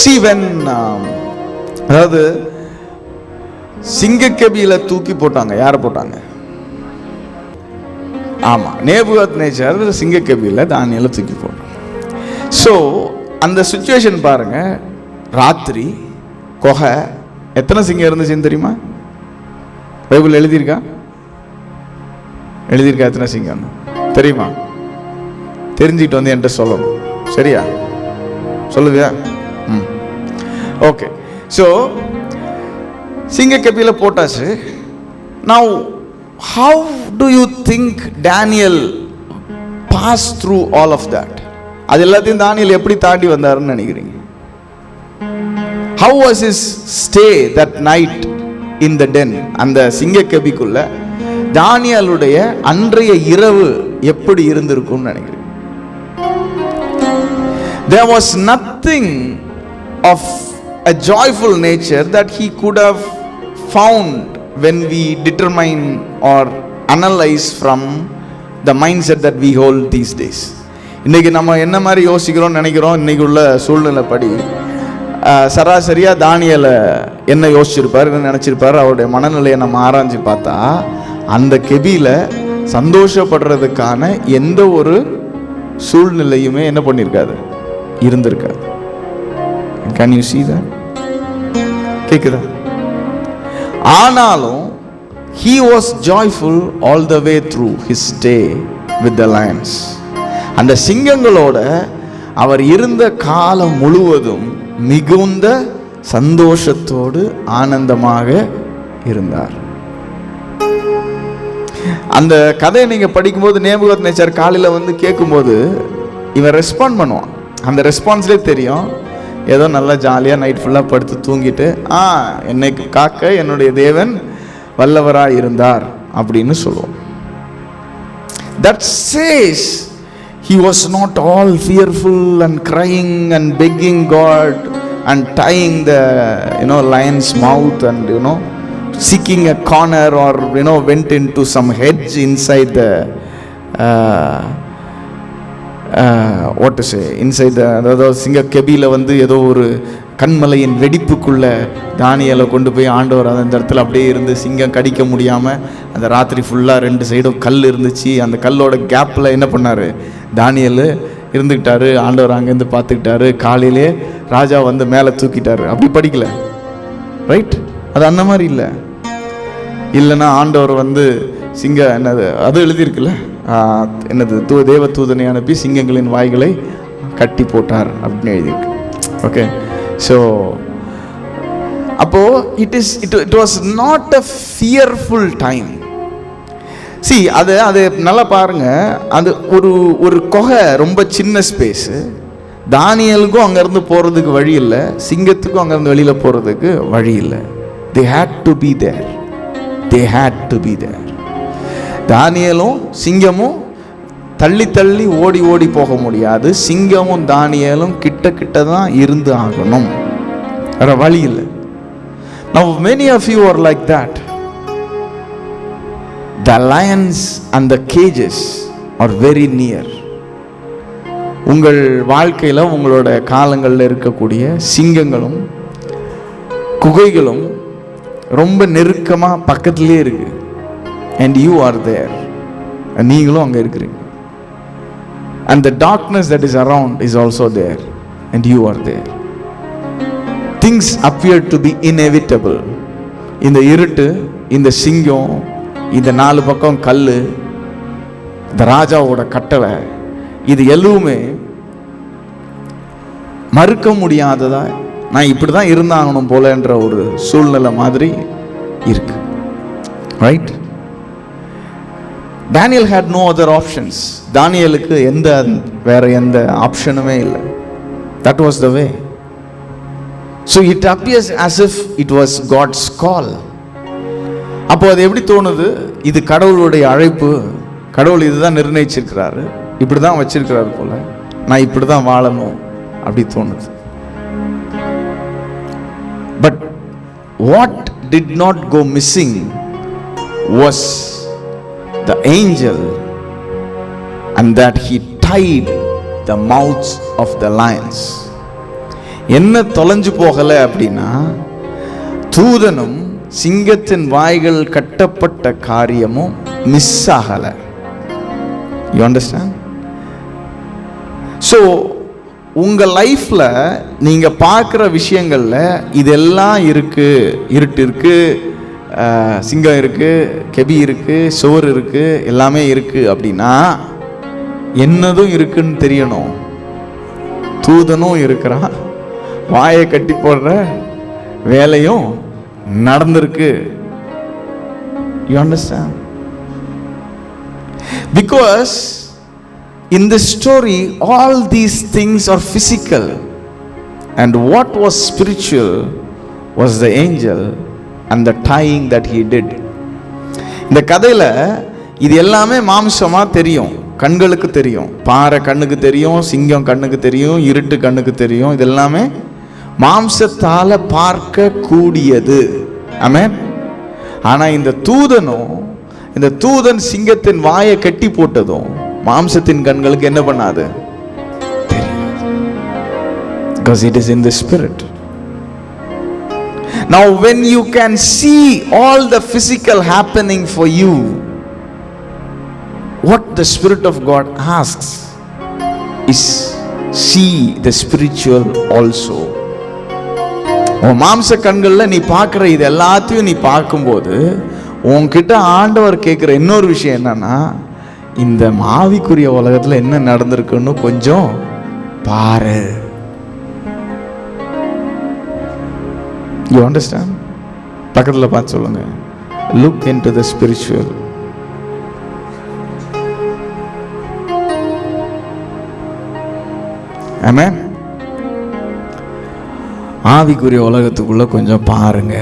See, when அதாவது சிங்கக்கெபியில தூக்கி போட்டாங்க. யாரை போட்டாங்க? ஆமா, நேபுகாத்நேச்சார் சிங்கக்கெபியில தானியேலை தூக்கி போட்டாங்க. ஸோ அந்த சுச்சுவேஷன் பாருங்க. ராத்திரி கொகை, எத்தனை சிங்கம் இருந்துச்சுன்னு தெரியுமா? பைபிள் எழுதியிருக்கா? எத்தனை சிங்கம் தெரியுமா? தெரிஞ்சுக்கிட்டு வந்து என்கிட்ட சொல்லணும். சரியா? சொல்லுவியா? ஓகே. ஸோ சிங்கக்கெபியில போட்டாச்சு. Now how do you think Daniel passed through all of that? அது எல்லாத்தையும் தானியேல் எப்படி தாண்டி வந்தாருன்னு நினைக்கிறீங்க? How was his stay that night in the den? அந்த சிங்கக்கெபிக்குள்ள தானியேலுடைய அன்றைய இரவு எப்படி இருந்திருக்கும்னு நினைக்கிறீங்க? There was nothing of a joyful nature that he could have found when we determine or analyze from the mindset that we hold these days. இன்னைக்கு நம்ம என்ன மாதிரி யோசிக்கிறோம் நினைக்கிறோம்? இன்னைக்கு உள்ள சூழ்நிலைப்படி சராசரியா தானியேலை என்ன யோசிச்சிருப்பார், என்ன நினைச்சிருப்பார், அவருடைய மனநிலையை நம்ம ஆராய்ஞ்சு பார்த்தா அந்த கெபியில சந்தோஷப்படுறதுக்கான எந்த ஒரு சூழ்நிலையுமே என்ன பண்ணிருக்காது, இருந்திருக்காது. Can you see that? கேக்குதா? ஆனாலும் he was joyful all the way through his stay with the lions. அந்த சிங்கங்களோட அவர் இருந்த காலம் முழுவதும் மிகுந்த சந்தோஷத்தோடு ஆனந்தமாக இருந்தார். அந்த கதையை நீங்க படிக்கும்போது நேபுகாத்நேச்சார் காலையில வந்து கேட்கும்போது இவன் ரெஸ்பாண்ட் பண்ணுவான். அந்த ரெஸ்பான்ஸ்லேயே தெரியும், ஏதோ நல்லா ஜாலியாக நைட் ஃபுல்லாக படுத்து தூங்கிட்டு என்னை காக்க என்னுடைய தேவன் வல்லவராக இருந்தார் அப்படின்னு சொல்லுவோம். That says he was not all fearful and crying and begging God and tying the lion's mouth and seeking a corner or went into some hedge inside the what to say inside the அதாவது சிங்கக்கெபியில வந்து ஏதோ ஒரு கண்மலையின் வெடிப்புக்குள்ள தானியேலை கொண்டு போய் ஆண்டவர் அந்த இடத்துல அப்படியே இருந்து சிங்கம் கடிக்க முடியாமல் அந்த ராத்திரி ஃபுல்லாக 2 சைடும் கல் இருந்துச்சு. அந்த கல்லோட கேப்பில் என்ன பண்ணார், தானியேல் இருந்துக்கிட்டாரு. ஆண்டவர் அங்கேருந்து பார்த்துக்கிட்டாரு. காலையிலே ராஜா வந்து மேலே தூக்கிட்டாரு. அப்படி படிக்கல, ரைட்? அது அந்த மாதிரி இல்லை. இல்லைன்னா ஆண்டவர் வந்து என்னது அது எழுதியிருக்குல்ல, என்னது தேவ தூதனை அனுப்பி சிங்கங்களின் வாய்களை கட்டி போட்டார் அப்படின்னு எழுதியிருக்கு. ஓகே. ஸோ அப்போ it was not a fearful time. C அது நல்லா பாருங்க. அது ஒரு கொகை, ரொம்ப சின்ன ஸ்பேஸு. தானியேலுக்கும் அங்கேருந்து போகிறதுக்கு வழி இல்லை, சிங்கத்துக்கும் அங்கேருந்து வெளியில் போகிறதுக்கு வழி இல்லை. They had to be there. தானியேலும் சிங்கமும் தள்ளி தள்ளி ஓடி ஓடி போக முடியாது. சிங்கமும் தானியேலும் கிட்ட தான் இருந்து ஆகணும், வேற வழி இல்லை. Now many of you are like that. The lions and the cages are very near. உங்கள் வாழ்க்கையில் உங்களோட காலங்களில் இருக்கக்கூடிய சிங்கங்களும் குகைகளும் ரொம்ப நெருக்கமாக பக்கத்துலேயே இருக்கு. And you are there. நீங்களும் அங்கே இருக்கிறீங்க. And the darkness that is around is also there. And you are there. Things appear to be inevitable. இந்த இருட்டு, இந்த சிங்கம், இந்த 4 பக்கம் கல், இந்த ராஜாவோட கட்டளை, இது எதுவுமே மறுக்க முடியாததா, நான் இப்படி தான் இருந்தாகணும் போலன்ற ஒரு சூழ்நிலை மாதிரி இருக்கு. Right? Daniel had no other options. தானியேலுக்கு வேற எந்த ஆப்ஷனுமே இல்லை. That was the way. So it appears as if it was God's call. அப்போ அது எப்படி தோணுது, இது கடவுளுடைய அழைப்பு, கடவுள் இதுதான் நிர்ணயிச்சிருக்கிறாரு, இப்படி தான் வச்சிருக்கிறாரு போல, நான் இப்படி தான் வாழணும் அப்படி தோணுது. But what did not go missing was the angel, and that he tied the mouths of the lions. என்ன தொலைஞ்சு போகலை அப்படின்னா, தூதனும் சிங்கத்தின் வாய்கள் கட்டப்பட்ட காரியமும் மிஸ் ஆகலை. You understand? ஸோ உங்கள் லைஃப்பில் நீங்கள் பார்க்குற விஷயங்களில் இதெல்லாம் இருக்குது. இருட்டு இருக்குது, சிங்கம் இருக்குது, கெபி இருக்குது, சோறு இருக்குது, எல்லாமே இருக்குது அப்படின்னா என்னதும் இருக்குன்னு தெரியணும். தூதனும் இருக்கிறான், வாயை கட்டி போடுற வேலையும் நடந்திருக்கு. You understand? Because in this story all these things are physical and what was spiritual was the angel and the tying that he did. இந்த கதையில் இது எல்லாமே மாம்சமா தெரியும், கண்களுக்கு தெரியும். பாறை கண்ணுக்கு தெரியும், சிங்கம் கண்ணுக்கு தெரியும், இருட்டு கண்ணுக்கு தெரியும். இது எல்லாமே மாம்சத்தால பார்க்க கூடியது. ஆமென். ஆனா இந்த தூதன் சிங்கத்தின் வாயை கட்டி போட்டதும் மாம்சத்தின் கண்களுக்கு என்ன பண்ணாது? Because it is in the spirit. Now when you can see all the physical happening for you, what the Spirit of God asks is see the spiritual also. மாம்ச கண்களில் நீ பார்க்குற இது எல்லாத்தையும் நீ பார்க்கும்போது உன்கிட்ட ஆண்டவர் கேட்குற இன்னொரு விஷயம் என்னன்னா, இந்த ஆவிக்குரிய உலகத்தில் என்ன நடந்திருக்குன்னு கொஞ்சம் பாரு. You understand? பக்கத்தில் பார்த்து சொல்லுங்க, லுக் இன்டு தி ஸ்பிரிச்சுவல். ஆமென். ஆவிக்குரிய உலகத்துக்குள்ள கொஞ்சம் பாருங்க.